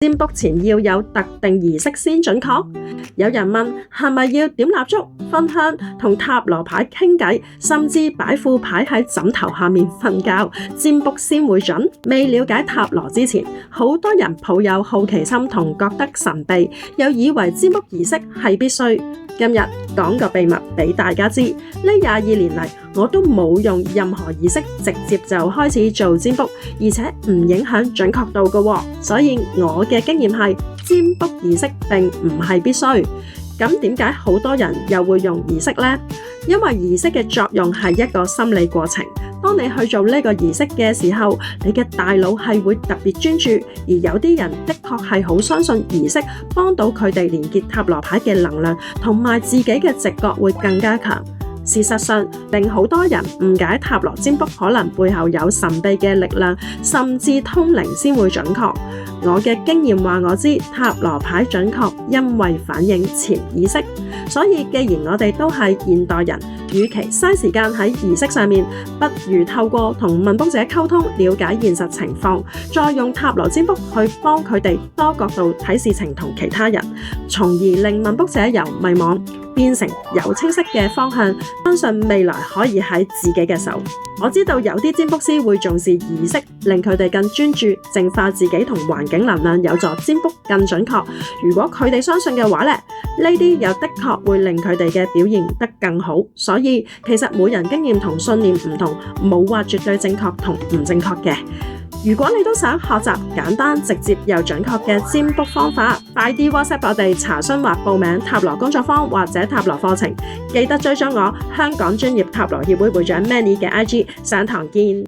占卜前要有特定儀式先準確？有人問係咪要點蠟燭、熏香、同塔羅牌傾偈，甚至擺副牌喺枕頭下面瞓覺，占卜先會準？未了解塔羅之前，好多人抱有好奇心同覺得神秘，又以為占卜儀式係必須。今日講個秘密俾大家知，呢22年嚟我都冇用任何儀式，直接就開始做占卜，而且唔影響準確度嘅喎。所以我嘅經驗係，占卜儀式並唔係必須。咁點解好多人又會用儀式呢？因為儀式嘅作用係一個心理過程。當你去做呢個儀式嘅時候，你嘅大腦係會特別專注，而有啲人的確係好相信儀式幫到佢哋連結塔羅牌嘅能量，同埋自己嘅直覺會更加強。事實上，令好多人誤解塔羅占卜可能背後有神秘嘅力量，甚至通靈先會準確。我嘅經驗話我知，塔羅牌準確，因為反映潛意識。所以既然我哋都係現代人，與其嘥時間喺儀式上面，不如透過同問卜者溝通，了解現實情況，再用塔羅占卜去幫佢哋多角度睇事情同其他人，從而令問卜者由迷惘變成有清晰嘅方向，相信未來可以喺自己嘅手。我知道有啲占卜師會重視儀式，令佢哋更專注，淨化自己同環境能量，有助占卜更準確。如果佢哋相信嘅話呢啲又的確會令佢哋嘅表現得更好。所以其實每人經驗同信念唔同，冇話絕對正確同唔正確嘅。如果你都想學習簡單、直接又準確嘅占卜方法，快啲 WhatsApp 我哋查詢或報名塔羅工作坊或者塔羅課程。記得追蹤我香港專業塔羅協會會長 Manny 嘅 IG， 上堂見。